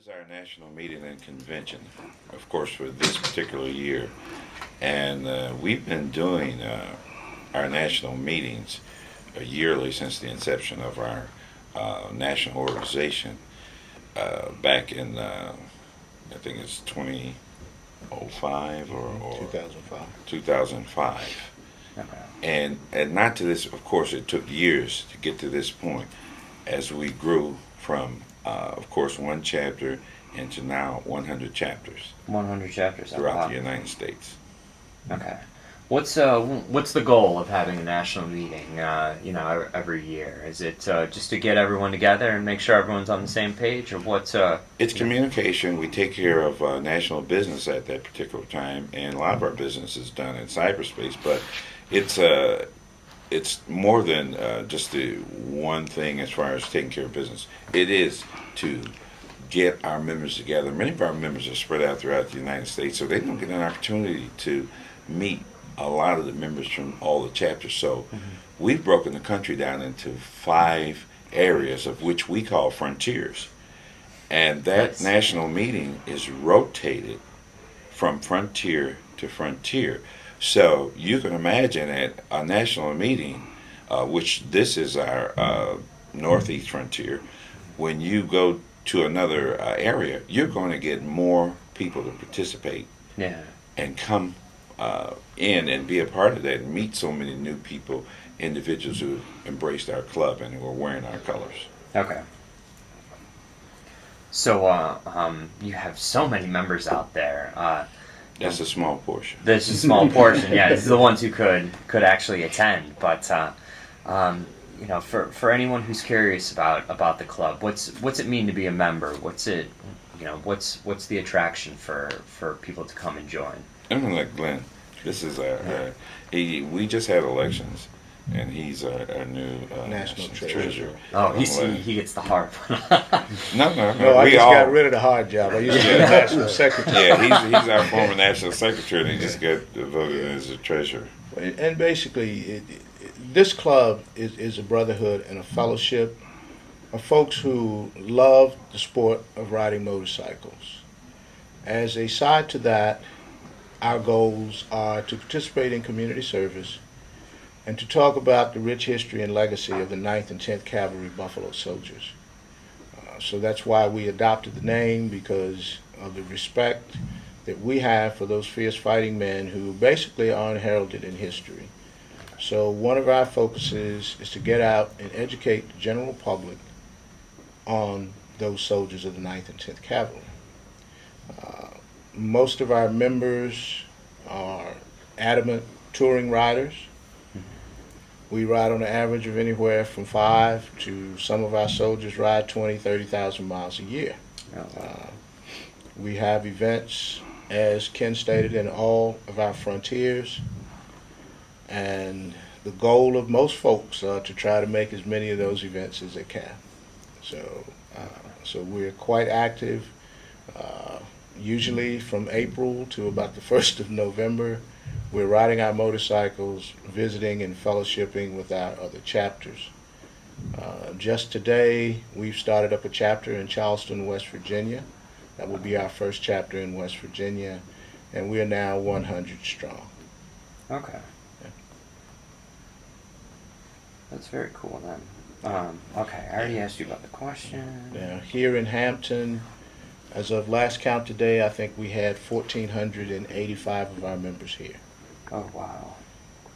This is our national meeting and convention, of course, for this particular year. And we've been doing our national meetings yearly since the inception of our national organization back in, I think it's 2005 or 2005. 2005. And not to this, of course, it took years to get to this point as we grew from, of course, one chapter into now 100 chapters 100 chapters throughout the United States. Okay. What's the goal of having a national meeting, every year? Is it just to get everyone together and make sure everyone's on the same page, or what's? It's communication. We take care of national business at that particular time, and a lot of our business is done in cyberspace. But it's more than just the one thing as far as taking care of business. It is to get our members together. Many of our members are spread out throughout the United States, so they don't get an opportunity to meet a lot of the members from all the chapters. So we've broken the country down into 5 areas, of which we call frontiers. And that national meeting is rotated from frontier to frontier. So you can imagine at a national meeting, which this is our northeast frontier, when you go to another area, you're going to get more people to participate and come in and be a part of that and meet so many new people, individuals who embraced our club and who are wearing our colors. Okay. So you have so many members out there. That's a small portion. That's a small portion. Yeah, this is the ones who could actually attend. But for anyone who's curious about the club, what's it mean to be a member? What's the attraction for people to come and join? I'm gonna let Glenn. This is we just had elections, and he's our new National treasurer. Oh, he gets the hard one. No, I just got rid of the hard job. I used to be the national secretary. Yeah, he's our former national secretary, and he just got voted as a treasurer. And basically, this club is a brotherhood and a fellowship of folks who love the sport of riding motorcycles. As a side to that, our goals are to participate in community service and to talk about the rich history and legacy of the 9th and 10th Cavalry Buffalo Soldiers. So that's why we adopted the name, because of the respect that we have for those fierce fighting men who basically are unheralded in history. So one of our focuses is to get out and educate the general public on those soldiers of the 9th and 10th Cavalry. Most of our members are adamant touring riders. We ride on an average of anywhere from 5 to some of our soldiers ride 20, 30,000 miles a year. We have events, as Ken stated, in all of our frontiers. And the goal of most folks are to try to make as many of those events as they can. So we're quite active. Usually from April to about the 1st of November, we're riding our motorcycles, visiting and fellowshipping with our other chapters. Just today, we've started up a chapter in Charleston, West Virginia. That will be our first chapter in West Virginia, and we are now 100 strong. Okay. Yeah. That's very cool then. Okay, I already asked you about the question. Now, here in Hampton, as of last count today, I think we had 1,485 of our members here. Oh, wow.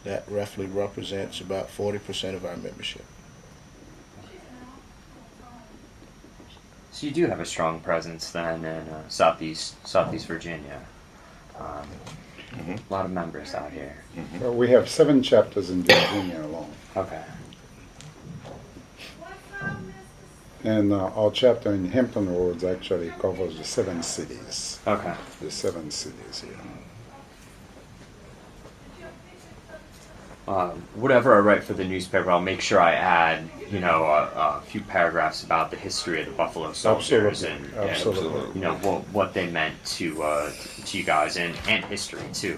That roughly represents about 40% of our membership. So you do have a strong presence then in Southeast Virginia. A lot of members out here. Well, we have 7 chapters in Virginia alone. Okay. And our chapter in Hampton Roads actually covers the 7 cities. Okay. The 7 cities here. Whatever I write for the newspaper, I'll make sure I add, a few paragraphs about the history of the Buffalo Soldiers Absolutely. and what they meant to you guys and history too.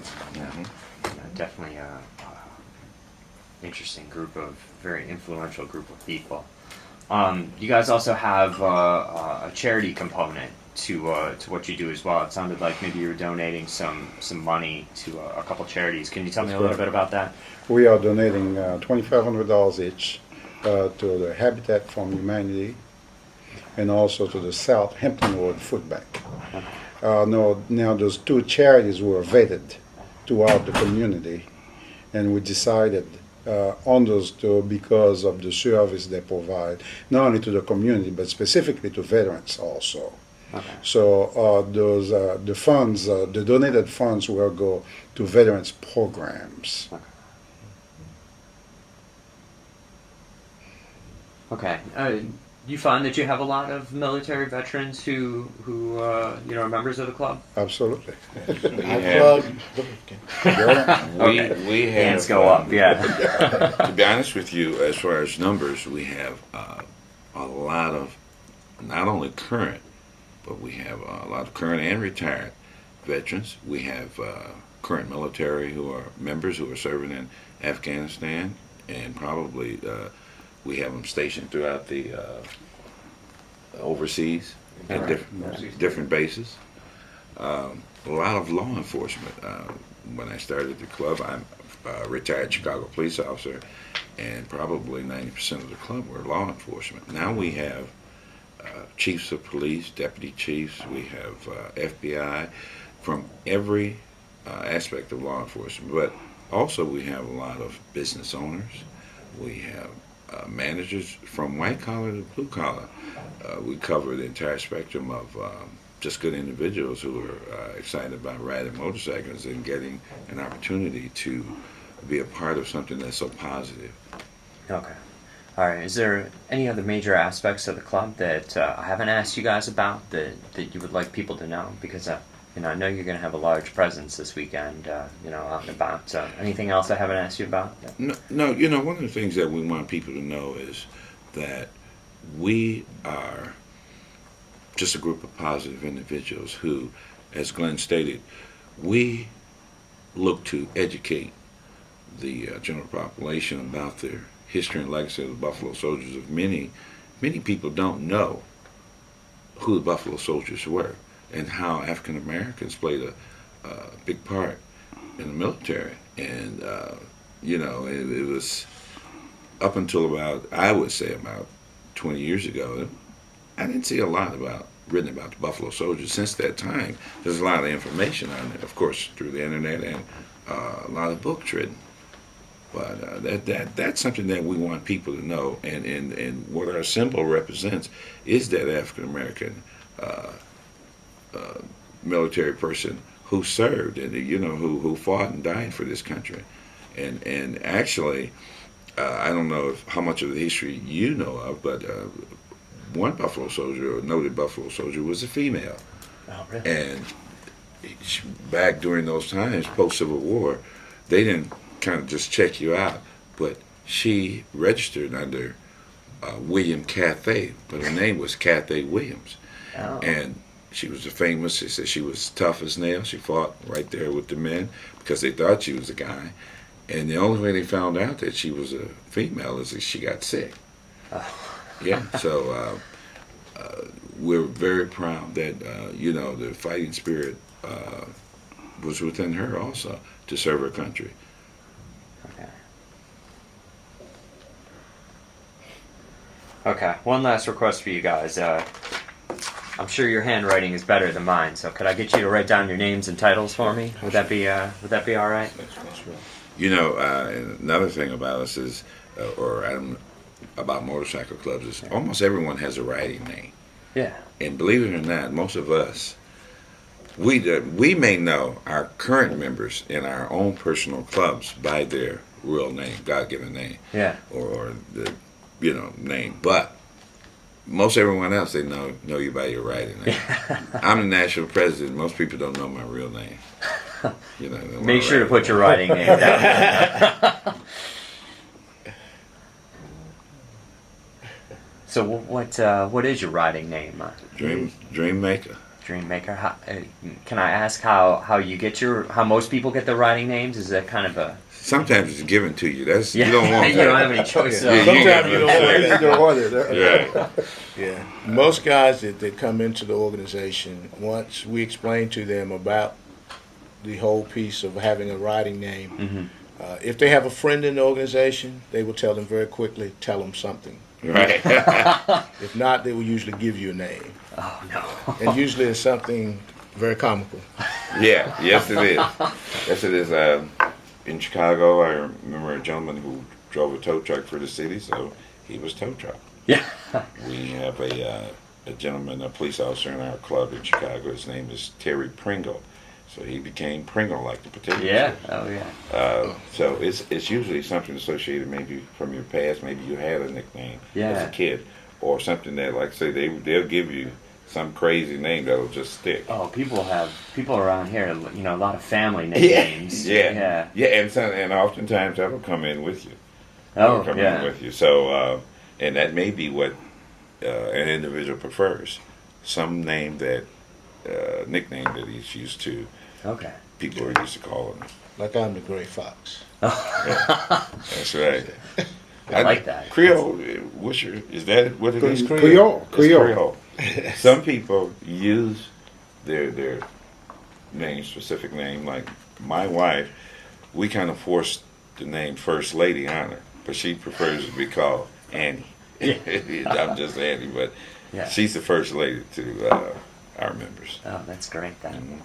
Definitely a interesting very influential group of people. You guys also have a charity component to what you do as well. It sounded like maybe you were donating some money to a couple charities. Can you tell me a little bit about that? We are donating $2,500 each to the Habitat for Humanity and also to the South Hampton Road Food Bank. Now those two charities were vetted throughout the community, and we decided on those two because of the service they provide, not only to the community but specifically to veterans also. Okay. So the funds, the donated funds, will go to veterans programs. Okay. You find that you have a lot of military veterans who are members of the club? Absolutely. Our club, We have Hands go up. Yeah. to be honest with you, as far as numbers, we have a lot of not only current, but we have a lot of current and retired veterans. We have current military who are members who are serving in Afghanistan, and probably we have them stationed throughout the overseas at different bases. A lot of law enforcement. When I started the club, I'm a retired Chicago police officer, and probably 90% of the club were law enforcement. Now we have chiefs of police, deputy chiefs, we have FBI, from every aspect of law enforcement. But also we have a lot of business owners. We have managers from white collar to blue collar. We cover the entire spectrum of just good individuals who are excited about riding motorcycles and getting an opportunity to be a part of something that's so positive. Okay. All right. Is there any other major aspects of the club that I haven't asked you guys about that you would like people to know? Because I know you're going to have a large presence this weekend. Out and about. Anything else I haven't asked you about? No. One of the things that we want people to know is that we are just a group of positive individuals who, as Glenn stated, we look to educate the general population about their history and legacy of the Buffalo Soldiers. Of many people don't know who the Buffalo Soldiers were and how African Americans played a big part in the military. And it was up until I would say about 20 years ago, I didn't see a lot written about the Buffalo Soldiers. Since that time, there's a lot of information on it, of course, through the internet, and a lot of books written. But that's something that we want people to know, and what our symbol represents is that African American military person who served and who fought and died for this country, and actually, I don't know how much of the history you know of, but one Buffalo Soldier, a noted Buffalo Soldier, was a female. Oh, really? And back during those times, post-Civil War, they didn't kind of just check you out, but she registered under William Cathay, but her name was Cathay Williams. Oh. And she was famous. They said she was tough as nails. She fought right there with the men because they thought she was a guy. And the only way they found out that she was a female is that she got sick. Oh. Yeah, so we're very proud that the fighting spirit was within her also to serve her country. Okay. Okay. One last request for you guys. I'm sure your handwriting is better than mine, so could I get you to write down your names and titles for me? Would that be all right? Another thing about us is, about motorcycle clubs is almost everyone has a riding name. Yeah. And believe it or not, most of us, we may know our current members in our own personal clubs by their real name, God-given name. Yeah. Or the name, but most everyone else, they know you by your riding name. I'm the national president. Most people don't know my real name. Make sure to put your riding name down. So what is your riding name? DreamMaker. DreamMaker. Can I ask how you get how most people get their riding names? Is that kind of a Sometimes it's given to you. That's yeah? you don't want you that. don't have any choice. Yeah, Sometimes you don't want You that. don't want it. Yeah. Yeah. Most guys that come into the organization, once we explain to them about the whole piece of having a riding name, if they have a friend in the organization, they will tell them very quickly, tell them something. Right. If not, they will usually give you a name. Oh no. And usually it's something very comical. Yeah. Yes, it is. Yes, it is. In Chicago, I remember a gentleman who drove a tow truck for the city, so he was tow truck. Yeah. We have a gentleman, a police officer in our club in Chicago. His name is Terry Pringle. So he became Pringle, like the potato Yeah. chip. Oh yeah. So it's usually something associated maybe from your past. Maybe you had a nickname as Yeah. a kid, or something that, like say, they'll give you some crazy name that'll just stick. Oh, people around here. You know, a lot of family nicknames. Yeah, and oftentimes that'll come in with you. Oh, That'll come yeah. in with you. So and that may be what an individual prefers. Some name that nickname that he's used to. Okay. People are used to calling him. Like I'm the Gray Fox. That's right. I like that. Creole. Is that what it is? Creole. It's Creole. Some people use their name, specific name. Like my wife, we kind of forced the name First Lady on her, but she prefers to be called Annie. I'm just Annie, but Yeah. she's the First Lady to our members. Oh, that's great then.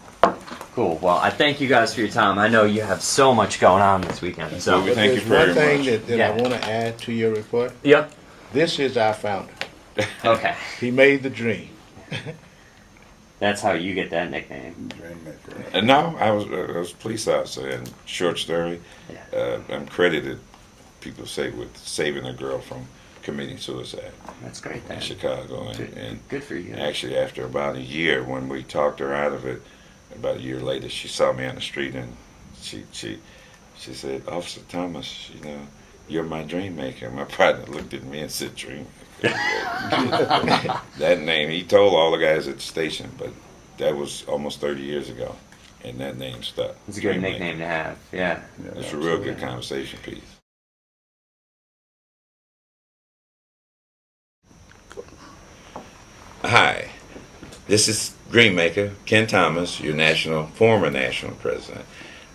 Cool. Well, I thank you guys for your time. I know you have so much going on this weekend. So Well, Thank you There's very one thing much. that Yeah. I want to add to your report. Yep. This is our founder. Okay. He made the dream. That's how you get that nickname. DreamMaker. And no, I was a police officer in short story. I'm credited, people say, with saving a girl from committing suicide That's great in then. Chicago. Good, And good for you. actually, after about a year, when we talked her out of it, about a year later, she saw me on the street and she said, "Officer Thomas, you know, you're my dream maker." My partner looked at me and said, "Dream maker." That name, he told all the guys at the station, but that was almost 30 years ago, and that name stuck. It's a good Dream nickname to have. Yeah. Maker. It's a real good conversation piece. Hi, this is DreamMaker, Ken Thomas, your former national president.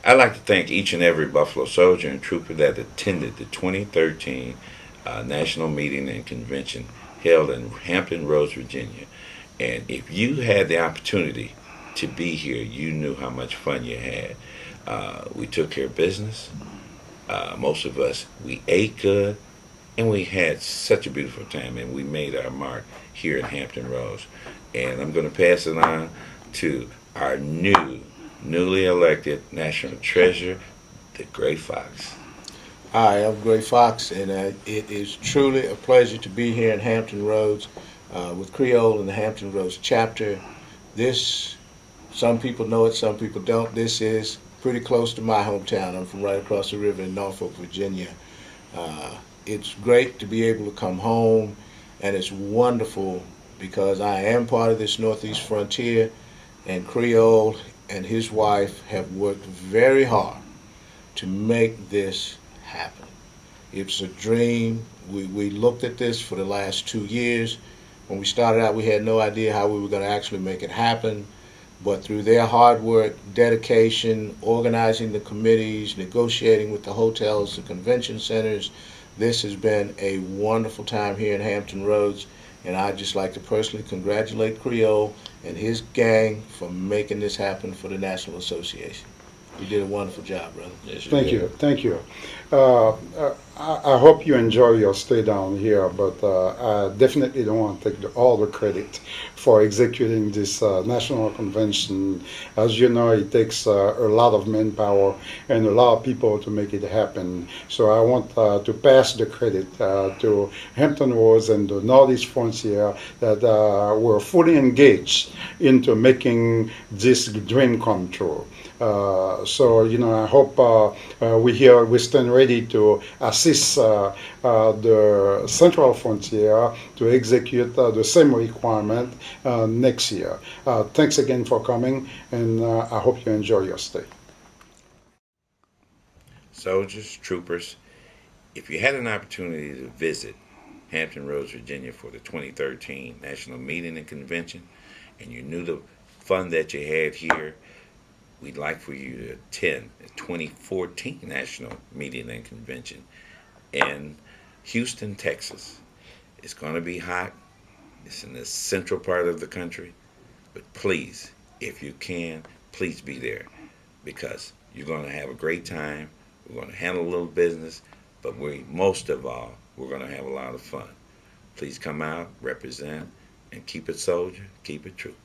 I'd like to thank each and every Buffalo soldier and trooper that attended the 2013 national meeting and convention held in Hampton Roads, Virginia. And if you had the opportunity to be here, you knew how much fun you had. We took care of business. Most of us, we ate good, and we had such a beautiful time, and we made our mark here at Hampton Roads. And I'm going to pass it on to our newly elected national treasurer, the Gray Fox. Hi, I'm Gray Fox, and it is truly a pleasure to be here in Hampton Roads with Creole and the Hampton Roads chapter. This, some people know it, some people don't. This is pretty close to my hometown. I'm from right across the river in Norfolk, Virginia. It's great to be able to come home, and it's wonderful because I am part of this Northeast frontier, and Creole and his wife have worked very hard to make this happen. It's a dream. We looked at this for the last 2 years. When we started out, we had no idea how we were going to actually make it happen. But through their hard work, dedication, organizing the committees, negotiating with the hotels, the convention centers, this has been a wonderful time here in Hampton Roads. And I'd just like to personally congratulate Creole and his gang for making this happen for the National Association. You did a wonderful job, brother. Yes, Thank did. you, thank you. I hope you enjoy your stay down here, but I definitely don't want to take all the credit for executing this national convention. As you know, it takes a lot of manpower and a lot of people to make it happen. So I want to pass the credit to Hampton Roads and the Northeast Frontier that were fully engaged into making this dream come true. So, you know, I hope we stand ready to assist assist the Central Frontier to execute the same requirement next year. Thanks again for coming, and I hope you enjoy your stay. Soldiers, troopers, if you had an opportunity to visit Hampton Roads, Virginia for the 2013 National Meeting and Convention, and you knew the fun that you had here, we'd like for you to attend the 2014 National Meeting and Convention in Houston, Texas. It's going to be hot. It's in the central part of the country. But please, if you can, please be there, because you're going to have a great time. We're going to handle a little business, but most of all, we're going to have a lot of fun. Please come out, represent, and keep it soldier, keep it trooper.